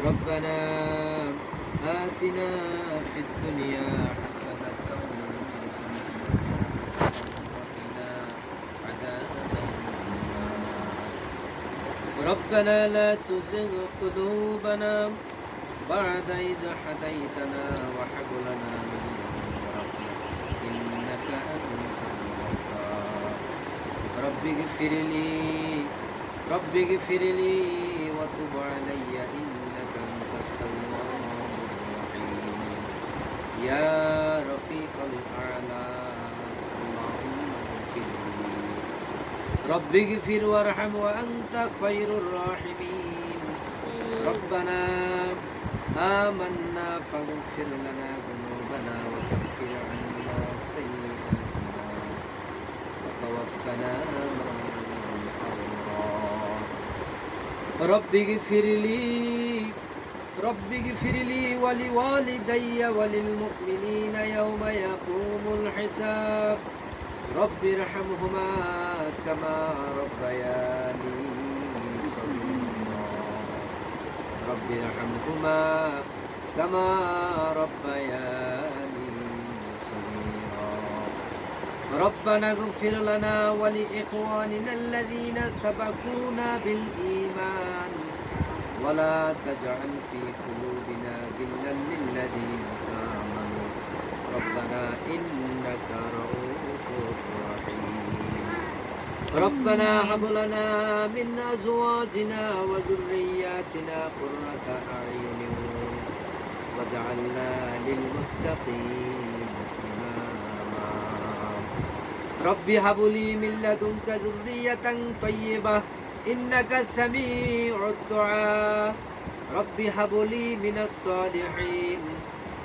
ربنا آتنا في الدنيا حسنة وفي الآخرة حسنة وقنا عذاب النار ربنا لا تزغ قلوبنا بعد إذ هديتنا وهب لنا من لدنك رحمة إنك أنت الوهاب رب اغفر لي وتب علي إنك أنت التواب الرحيم يا رفيق الأعلى اللهم اغفر لي رب اغفر وارحم وأنت خير الراحمين ربنا آمنا فاغفر لنا ذنوبنا وكفر عنا سيئاتنا وتوفنا مع الأبرار رب اغفر لي ولوالدي وللمؤمنين يوم يقوم الحساب رب ارحمهما كما ربياني صغيرا رب ارحمهما كما ربياني صغيرا ربنا اغفر لنا ولإخواننا الذين سبقونا بالإيمان ولا تجعل في قلوبنا غلا للذين آمنوا ربنا إنك رؤوف رحيم ربنا هب لنا من أزواجنا وذرياتنا قرة أعين واجعلنا للمتقين إماما رب هب لي من لدنك ذرية طيبة إنك سميع الدعاء رب هب لي من الصالحين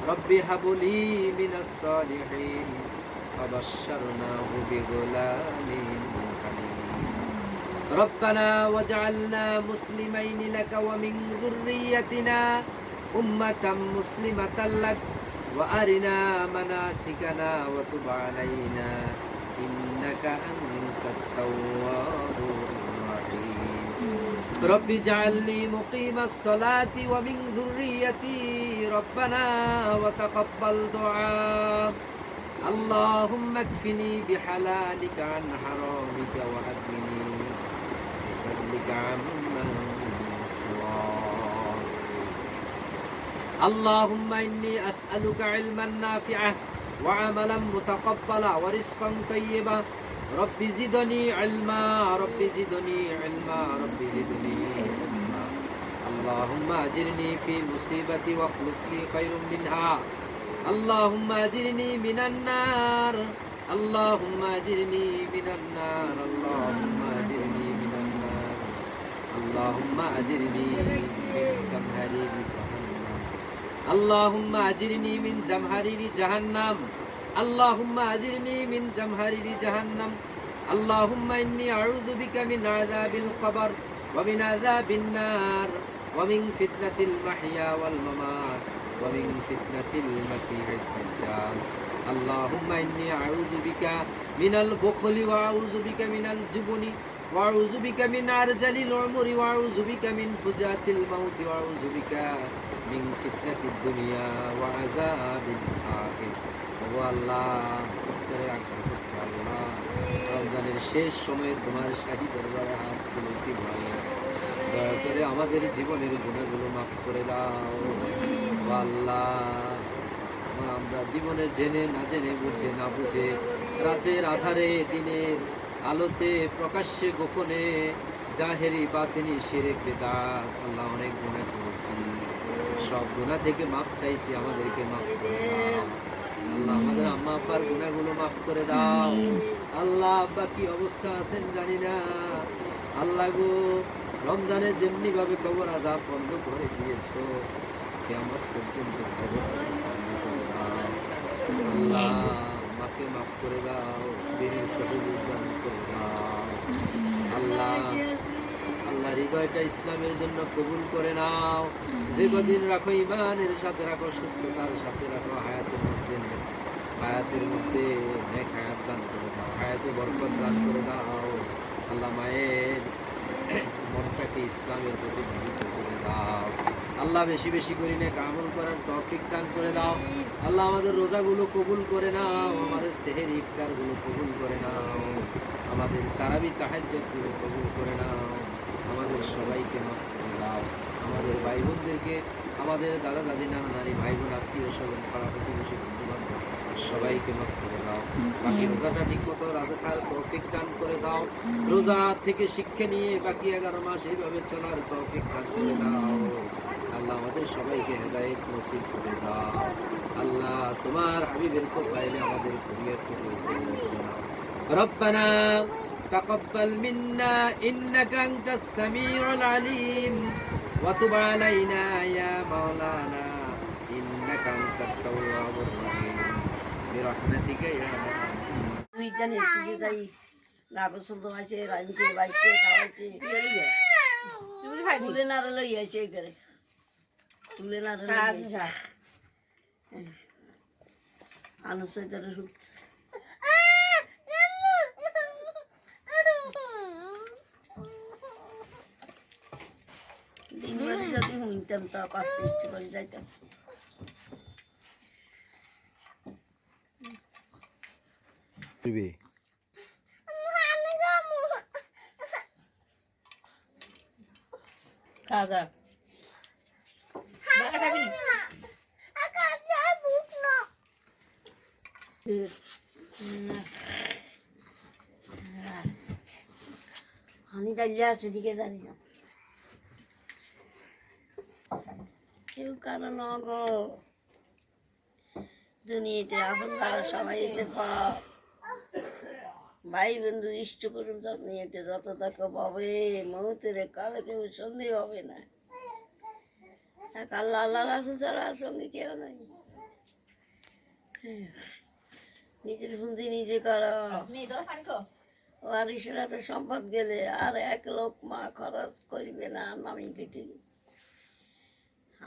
رب هب لي من الصالحين فبشرناه بغلام حليم ربنا واجعلنا مسلمين لك ومن ذريتنا أمة مسلمة لك وأرنا مناسكنا وتب علينا إنك أنت التواب الرحيم رب اجعلني مقيم الصلاة ومن ذريتي ربنا وتقبل دعاء اللهم اكفني بحلالك عن حرامك وأغنني بفضلك عمن سواك اللهم إني أسألك علما نافعا وعملا متقبلا ورزقا طيبا رب زدني علما رب زدني علما رب زدني علما اللهم أجرني في مصيبتي واخلف لي خير منها اللهم أجرني من النار اللهم أجرني من النار اللهم أجرني من النار اللهم أجرني من زمهرير جهنم اللهم أجرني من زمهرير جهنم اللهم أجرني من زمهرير جهنم اللهم إني أعوذ بك من عذاب القبر ومن عذاب النار ومن فتنة المحيا والممات ومن فتنة المسيح الدجال اللهم إني أعوذ بك من البخل وأعوذ بك من الجبن وأعوذ بك من عرجل العمر وأعوذ بك من فجاة الموت وأعوذ بك من فتنة الدنيا وعذاب الآخرة আল্লাহ রমজানের শেষ সময়ে তোমার শাহী দরবারে হাত তুলেছি ভালো দয়া করে আমাদের জীবনের গুণাগুলো মাফ করে দাও আল্লাহ আমরা জীবনে জেনে না জেনে বুঝে না বুঝে রাতের আধারে দিনের আলোতে প্রকাশ্যে গোপনে জাহেরি বাতিনি শিরক বিদআত আল্লাহ অনেক গুনাহ করেছি সব গুনাহ থেকে মাফ চাইছি আমাদেরকে মাফ করে দাও আল্লাহ আমাদের আম্মা আব্বার গুনাহগুলো মাফ করে দাও আল্লাহ আব্বা কি অবস্থা আছেন জানি না আল্লাহ গো রমজানে যেমনি ভাবে কবর আযাব বন্ধ করে দিয়েছো কিয়ামত পর্যন্ত কবর আল্লাহ মাকে মাফ করে দাও দিনের সহযোগ দান করে দাও আল্লাহ আল্লাহ হৃদয়টা ইসলামের জন্য কবুল করে নাও যে কদিন রাখো ইমানের সাথে রাখো সুস্থতার সাথে রাখো হায়াতের মধ্যে নেক হায়াত দান করে দাও হায়াতে বরকত দান করে দাও আল্লাহ মায়ের মনটাকে ইসলামের প্রতি ভাবিত করে দাও আল্লাহ বেশি বেশি করে নেক আমল করার তৌফিক দান করে দাও। আল্লাহ আমাদের রোজাগুলো কবুল করে নাও, আমাদের সেহেরি ইফতারগুলো কবুল করে নাও, আমাদের তারাবি তাহাজ্জুদগুলো কবুল করে নাও, আমাদের সবাইকে মাফ করে দাও, আমাদের ভাই বোনদেরকে, আমাদের দাদা দাদি নানা নানি ভাই বোন আত্মীয় স্বজন পাড়া প্রতিবেশী বন্ধু বান্ধব সবাইকে মাফ করে দাও। বাকি রোজাটা ঠিক মতো রাখার তৌফিক দান করে দাও। রোজা থেকে শিক্ষা নিয়ে বাকি 11 মাস এইভাবে চলার তৌফিক দান করে দাও। আল্লাহ আমাদের সবাইকে হেদায়েত নসিব করে দাও। আল্লাহ তোমার হাবিবের কোপাইলে আমাদের পরিবারকে রব্বানা তাকাব্বাল মিন্না ইন্নাকা আনতাস সামিউল আলিম ওয়া তুব আলাইনা ইয়া মাওলানা ইন্নাকা আনতাত তাওয়াবুর রহিম বিরহমাতিকা ইয়া তুই জানি তুই যাই না পছন্দ আছে রাজনীতি বাইছে খাওয়াইছে তুলে না লই আছে করে তুলে না আলু সৈতারে ঢুকছে দিনবারে যদি শুনতাম তা পারতে ইচ্ছে করে যাইতাম খাওয়া হানি ডালিয়া আছে দিকে জানি না কেউ কারো নগ দুনিয়াতে আপন তারা সবাই এসে ভাই বন্ধু ইষ্ট করুন দুনিয়াতে যত টাকা পাবে মুহূর্তের কালে কেউ সন্দেহ হবে না এক আল্লাহ আল্লাহ রাসূল ছাড়া আর সঙ্গে কেউ নাই নিজের বুদ্ধি নিজে করা আর ঈশ্বরাতে সম্পদ গেলে আর 1 লোক মা খরচ করবে না মামি পিটি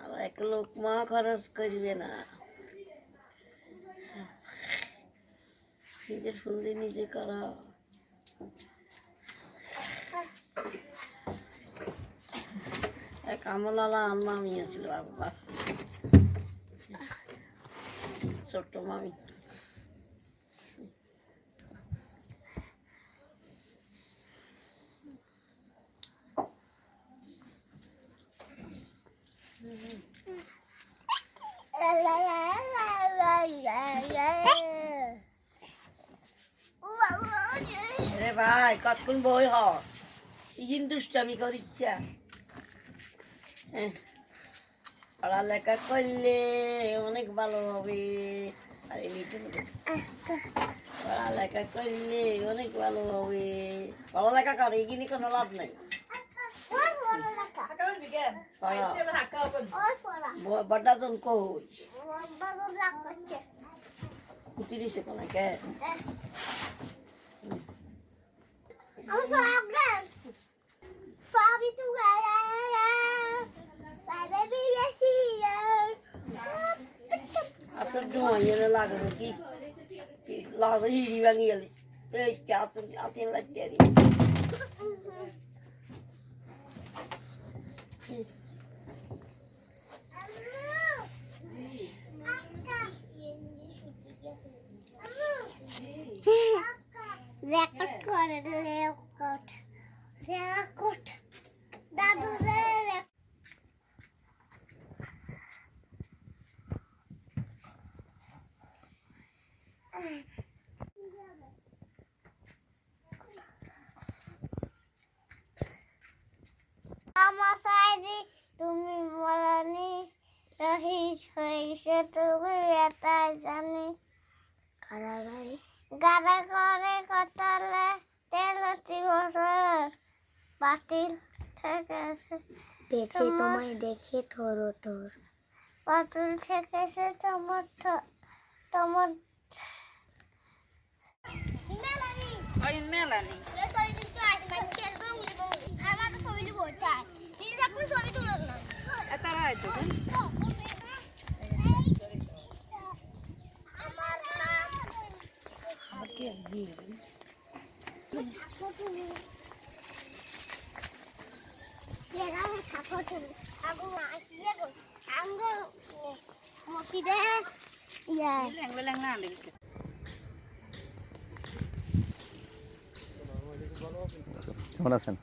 আর 1 লোক মা খরচ করবে না নিজের বুদ্ধি নিজে করা এক আমলালা মামি আছিল বাবা ছোট্ট মামি রে ভাই কতক্ষণ বই হ দুষ্টামি করিচ্ছা পড়ালেখা করলে অনেক ভালো হবে আরে পড়ালেখা করলে অনেক ভালো হবে পড়ালেখা করে এগিয়ে কোনো লাভ নাই বড়জন কই তিরিশে কোন কে আপনার ডুমাইলে লাগানো কি লাগানো হিড়ি ভাঙি গেলি এই চাতেন লাগছে রেকর্ড করে রেকর্ড দাদু আমার সাইদি তুমি বলনি রহিস হয়েছে তুমি এটাই জানি গাড়াগাড়ি গাড়া করে কতলে 13 বছর বাতিল ঠেকেছে পেছে তোমায় দেখে থর বাতিল ঠেকেছে তোমার মেলানি তারা হয়তো ঠাকুর ইয়ে গো আমগো মসজিদে ইয়া লেং না দেখি কেমন আছেন?